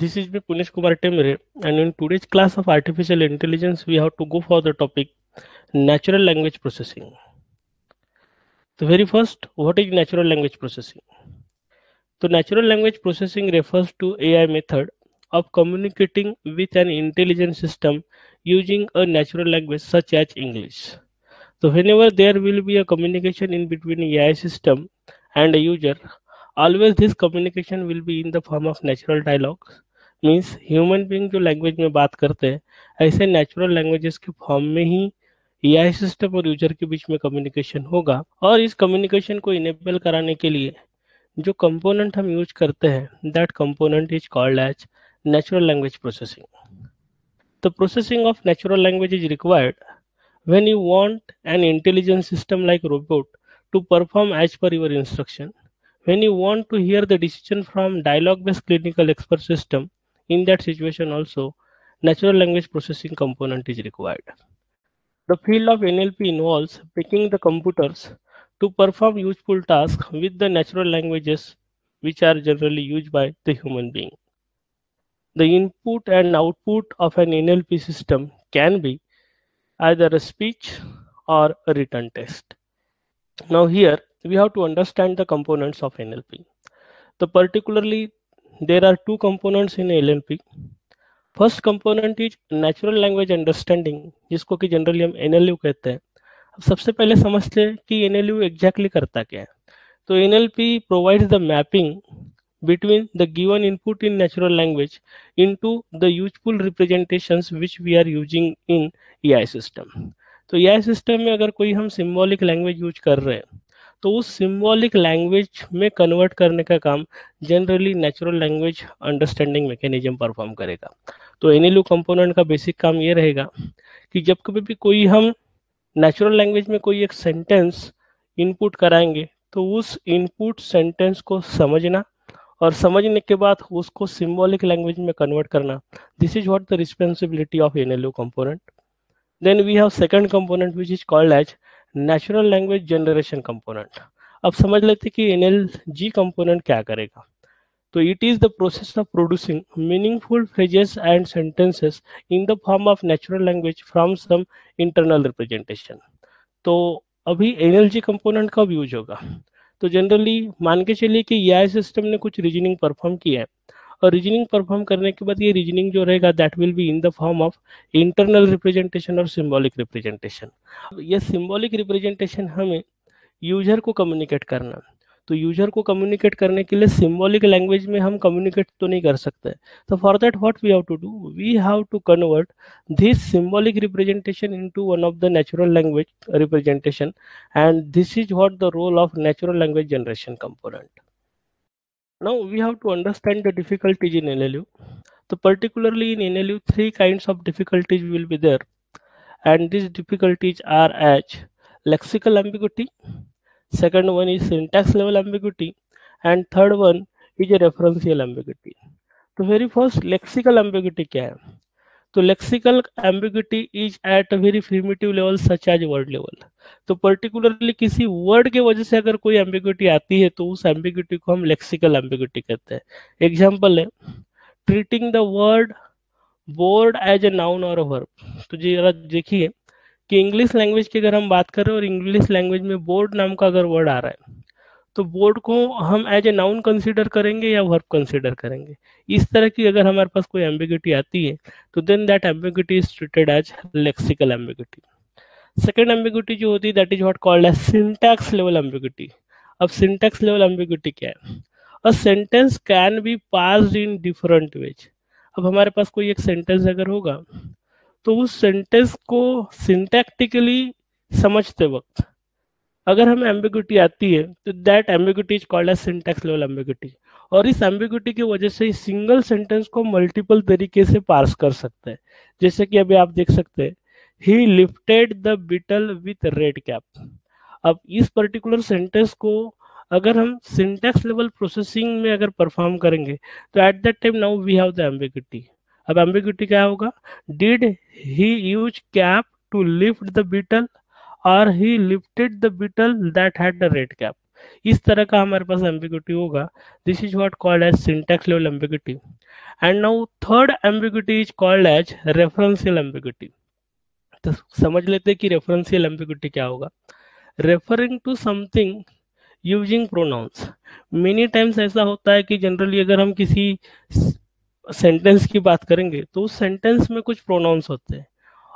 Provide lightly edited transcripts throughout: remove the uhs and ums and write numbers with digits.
This is me Punesh Kumar Temre, and in today's class of artificial intelligence, we have to go for the topic natural language processing. The very first, what is natural language processing? So, natural language processing refers to AI method of communicating with an intelligent system using a natural language such as English. So, whenever there will be a communication in between AI system and a user, always this communication will be in the form of natural dialogues. Means human being जो language में बात करते हैं ऐसे natural languages के form में ही AI system और user के बीच में कम्युनिकेशन होगा। और इस कम्युनिकेशन को इनेबल कराने के लिए जो कंपोनेंट हम यूज करते हैं that component is called as natural language processing. The processing of natural language is required when you want an intelligent system like robot to perform as per your instruction, when you want to hear the decision from dialogue based clinical expert system, in that situation also natural language processing component is required. The field of NLP involves picking the computers to perform useful tasks with the natural languages which are generally used by the human being. The input and output of an NLP system can be either a speech or a written text. Now here we have to understand the components of NLP. So particularly there are two components in NLP. First component is natural language understanding, जिसको कि generally हम NLU कहते हैं। अब सबसे पहले समझते हैं कि NLU एग्जैक्टली करता क्या है। तो NLP provides the mapping between the given input in natural language into the useful representations which we are using in AI system. तो AI system में अगर कोई हम symbolic language यूज कर रहे हैं तो उस symbolic language में कन्वर्ट करने का काम generally natural language understanding mechanism perform करेगा। तो NLU कंपोनेंट का बेसिक काम ये रहेगा कि जब कभी भी कोई हम नेचुरल लैंग्वेज में कोई एक सेंटेंस इनपुट कराएंगे तो उस इनपुट सेंटेंस को समझना और समझने के बाद उसको सिंबॉलिक लैंग्वेज में कन्वर्ट करना, this is what the responsibility of NLU component. Then we have second component which is called as natural language generation component. अब समझ लेते कि NLG कंपोनेंट क्या करेगा। तो it is the process of producing meaningful phrases and sentences in the form of natural language from some internal representation. तो अभी NLG component कब यूज होगा? तो जनरली मान के चलिए कि AI सिस्टम ने कुछ रीजनिंग परफॉर्म किया है और रीजनिंग परफॉर्म करने के बाद ये रीजनिंग जो रहेगा that will be in the form of internal representation और सिंबॉलिक रिप्रेजेंटेशन। ये सिंबॉलिक रिप्रेजेंटेशन हमें यूजर को कम्युनिकेट करना। तो यूजर को कम्युनिकेट करने के लिए सिंबॉलिक लैंग्वेज में हम कम्युनिकेट तो नहीं कर सकते। तो for that what we have to do, we have to convert this symbolic representation into one of the natural language representation, and this is what the role of natural language generation component. Now we have to understand the difficulties in NLU. So particularly in NLU, three kinds of difficulties will be there, and these difficulties are as lexical ambiguity, second one is syntax level ambiguity, and third one is a referential ambiguity. तो very first lexical ambiguity क्या है? तो lexical ambiguity is at a very primitive level such as word level. तो particularly किसी word के वजह से अगर कोई एम्बिग्यूटी आती है तो उस एम्बिग्यूटी को हम लेक्सिकल एम्बिग्यूटी कहते हैं। एग्जांपल है treating the word board as a noun और अ वर्ब। तो जरा देखिए कि इंग्लिश लैंग्वेज की अगर हम बात करें और इंग्लिश लैंग्वेज में बोर्ड नाम का अगर वर्ड आ रहा है तो बोर्ड को हम एज ए नाउन कंसीडर करेंगे या वर्ब कंसीडर करेंगे। इस तरह की अगर हमारे पास कोई एम्बिग्यूटी आती है तो then that ambiguity is treated as lexical ambiguity. Second ambiguity जो होती है that is what called as syntax level ambiguity. अब सिंटैक्स लेवल एम्बिग्यूटी क्या है? A sentence can be parsed in different ways. अब हमारे पास कोई एक सेंटेंस अगर होगा तो उस सेंटेंस को सिंटैक्टिकली समझते वक्त अगर हमें एम्बिग्यूटी आती है तो that ambiguity is called as syntax level ambiguity. और इस एम्बिग्यूटी की वजह से सिंगल सेंटेंस को मल्टीपल तरीके से पार्स कर सकते हैं। जैसे कि अभी आप देख सकते हैं he lifted the beetle with red cap. अब इस पर्टिकुलर सेंटेंस को अगर हम सिंटैक्स लेवल प्रोसेसिंग में अगर परफॉर्म करेंगे तो at that time now we have the ambiguity. अब एम्बिग्यूटी क्या होगा? Did he use cap to lift the beetle or he lifted the beetle that had the red cap। इस तरह का हमारे पास एम्बिग्यूटी होगा. This is what called as syntax level ambiguity. And now third ambiguity is called as referential ambiguity. तो समझ लेते हैं कि रेफरेंशियल एम्बिग्यूटी क्या होगा. Referring to something using pronouns. Many times ऐसा होता है कि जनरली अगर हम किसी सेंटेंस की बात करेंगे तो उस सेंटेंस में कुछ प्रोनाउंस होते हैं.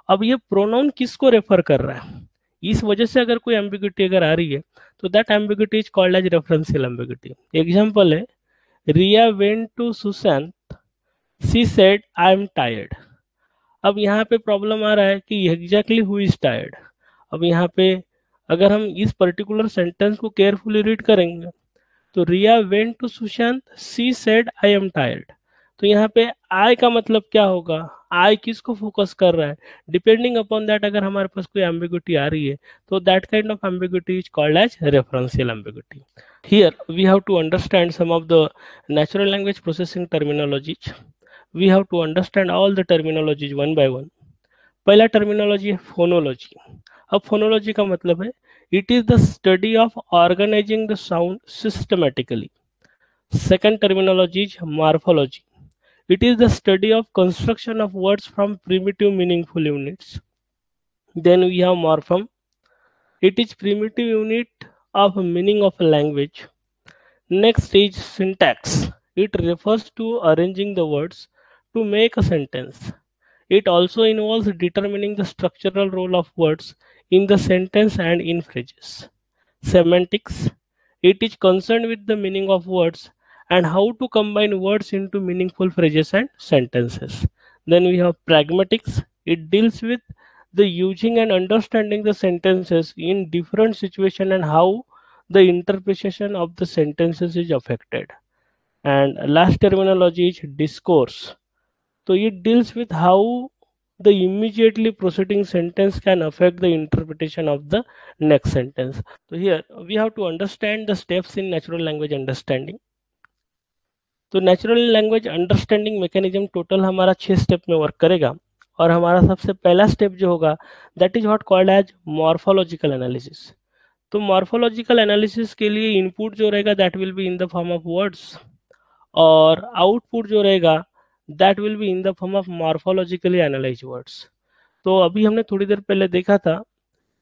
अब ये प्रोनाउन किसको रेफर कर रहा है, इस वजह से अगर कोई एम्बिग्यूटी अगर आ रही है तो that ambiguity is called as referential ambiguity. Example है, Riya went to Sushant, she said I am tired. अब यहाँ पे प्रॉब्लम आ रहा है कि एग्जैक्टली हु इज टायर्ड. अब यहाँ पे अगर हम इस पर्टिकुलर सेंटेंस को केयरफुली रीड करेंगे तो Riya went to Sushant, she said I am tired. तो यहाँ पे आई का मतलब क्या होगा, आई किसको फोकस कर रहा है. डिपेंडिंग अपॉन दैट अगर हमारे पास कोई एम्बिग्यूटी आ रही है तो that kind of ambiguity is called as referential ambiguity. Here we have to understand some of the natural language processing terminologies. We have to understand all the terminologies one by one. पहला terminology है phonology. अब phonology का मतलब है it is the study of organising the sound systematically. Second terminology is morphology. It is the study of construction of words from primitive meaningful units. Then we have morpheme. It is primitive unit of meaning of a language. Next is syntax. It refers to arranging the words to make a sentence. It also involves determining the structural role of words in the sentence and in phrases. Semantics. It is concerned with the meaning of words and how to combine words into meaningful phrases and sentences. Then we have pragmatics. It deals with the using and understanding the sentences in different situations and how the interpretation of the sentences is affected. And last terminology is discourse. So it deals with how the immediately proceeding sentence can affect the interpretation of the next sentence. So here we have to understand the steps in natural language understanding. तो natural language understanding mechanism total हमारा 6 step में work करेगा. और हमारा सबसे पहला step जो होगा that is what called as morphological analysis. तो मॉर्फोलॉजिकल एनालिसिस के लिए इनपुट जो रहेगा that will be in the form of words और आउटपुट जो रहेगा that will be in the form of morphologically analyse words. तो अभी हमने थोड़ी देर पहले देखा था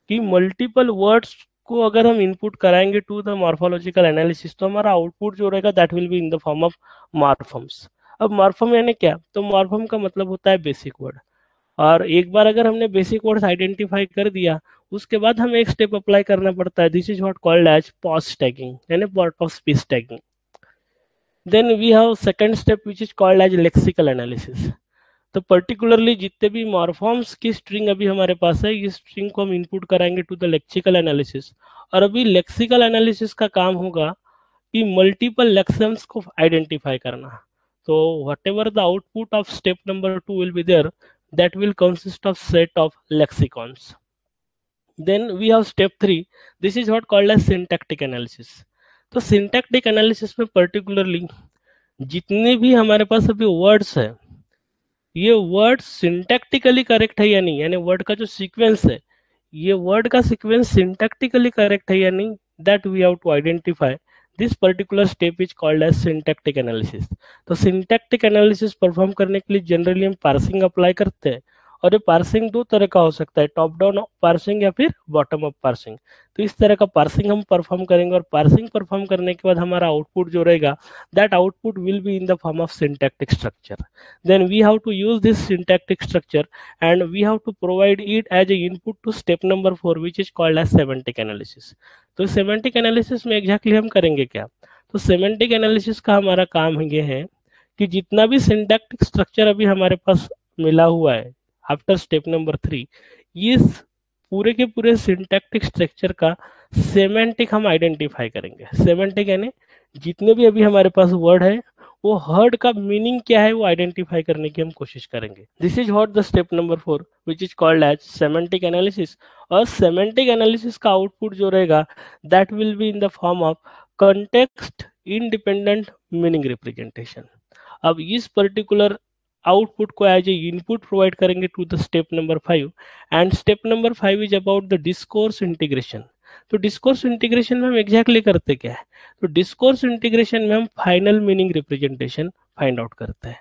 कि मल्टीपल वर्ड्स को अगर हम इनपुट कराएंगे टू द मॉर्फोलॉजिकल एनालिसिस तो हमारा आउटपुट जो रहेगा that will be in the form of morphemes. अब मॉर्फम यानी क्या, तो मॉर्फम का मतलब होता है बेसिक वर्ड. और एक बार अगर हमने बेसिक वर्ड्स आइडेंटिफाई कर दिया उसके बाद हमें एक स्टेप अप्लाई करना पड़ता है. This is what called as POS tagging यानी part of speech tagging. Then we have second step which is called as lexical analysis. तो पर्टिकुलरली जितने भी मॉर्फॉर्म्स की स्ट्रिंग अभी हमारे पास है इस स्ट्रिंग को हम इनपुट कराएंगे टू द लेक्सिकल एनालिसिस. और अभी लेक्सिकल एनालिसिस का काम होगा कि मल्टीपल लेक्सम्स को आइडेंटिफाई करना. तो whatever the output of step number 2 will be there that will consist of set of lexicons. Then we have step 3. This is what called as syntactic analysis. तो syntactic analysis में particularly जितने भी हमारे पास अभी words है ये word syntactically correct है या नहीं, यानी वर्ड का जो सीक्वेंस है ये वर्ड का सीक्वेंस सिंटैक्टिकली करेक्ट है या नहीं, that we have to identify. This particular step is called as syntactic analysis. तो सिंटैक्टिक एनालिसिस परफॉर्म करने के लिए जनरली हम पार्सिंग अप्लाई करते हैं और ये पार्सिंग दो तरह का हो सकता है, टॉप डाउन पार्सिंग या फिर बॉटम अप पार्सिंग. तो इस तरह का पार्सिंग हम परफॉर्म करेंगे और पार्सिंग परफॉर्म करने के बाद हमारा आउटपुट जो रहेगा that output will be in the form of syntactic structure. Then we have to use this syntactic structure and we have to provide it as a input to step number 4 which is called as semantic analysis. तो semantic analysis में exactly हम करेंगे क्या, तो semantic analysis का हमारा काम ये है कि जितना भी सिंटैक्टिक स्ट्रक्चर अभी हमारे पास मिला हुआ है आफ्टर स्टेप नंबर 3 इस पूरे के पूरे सिंटैक्टिक स्ट्रक्चर का सेमेंटिक हम आइडेंटिफाई करेंगे. सेमेंटिक यानी जितने भी अभी हमारे पास वर्ड है वो हर्ड का मीनिंग क्या है वो आइडेंटिफाई करने की हम कोशिश करेंगे. This is what the step number 4 which is called as semantic analysis. और सेमेंटिक एनालिसिस का आउटपुट जो रहेगा that will be in the form of context independent meaning representation. अब इस पर्टिकुलर आउटपुट को एज ए इनपुट प्रोवाइड करेंगे to the step number 5 and step number 5 is about the discourse integration. तो discourse integration में हम exactly करते क्या है, तो डिस्कोर्स इंटीग्रेशन में हम final meaning representation find out करते हैं।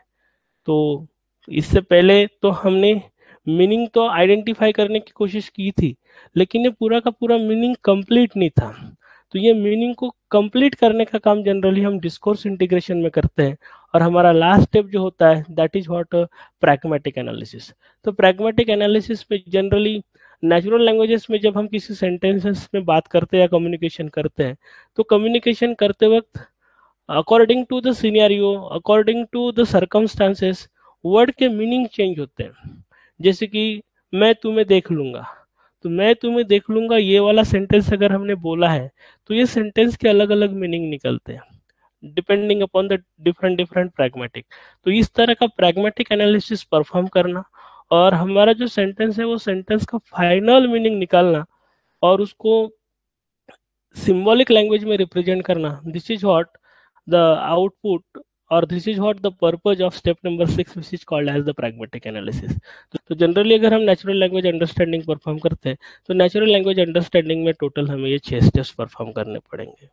तो इससे पहले तो हमने मीनिंग तो आइडेंटिफाई करने की कोशिश की थी, लेकिन ये पूरा का पूरा मीनिंग कंप्लीट नहीं था। तो ये मीनिंग को कंप्लीट करने का काम जनरली हम डिस्कोर्स इंटीग्रेशन में करते हैं, और हमारा लास्ट स्टेप जो होता है that is what pragmatic analysis. तो प्रैग्मेटिक एनालिसिस में जनरली नेचुरल लैंग्वेजेस में जब हम किसी सेंटेंसेस में बात करते हैं या कम्युनिकेशन करते हैं, तो कम्युनिकेशन करते वक्त according to the scenario, according to the circumstances, word के मीनिंग चेंज होते हैं। जैसे कि मैं तुम्हें देख लूंगा, तो मैं तुम्हें देख लूंगा ये वाला सेंटेंस अगर हमने बोला है, तो ये सेंटेंस के अलग अलग मीनिंग निकलते हैं depending upon the different different pragmatic. तो इस तरह का प्रैग्मेटिक एनालिसिस परफॉर्म करना, और हमारा जो सेंटेंस है वो सेंटेंस का फाइनल मीनिंग निकालना, और उसको सिंबॉलिक लैंग्वेज में रिप्रेजेंट करना, this is what the output, और this is what the purpose of step number 6 which is called as the pragmatic analysis. तो जनरली अगर हम नेचुरल लैंग्वेज अंडरस्टैंडिंग परफॉर्म करते हैं, तो नेचुरल लैंग्वेज अंडरस्टैंडिंग में टोटल हमें ये 6 स्टेप्स परफॉर्म करने पड़ेंगे।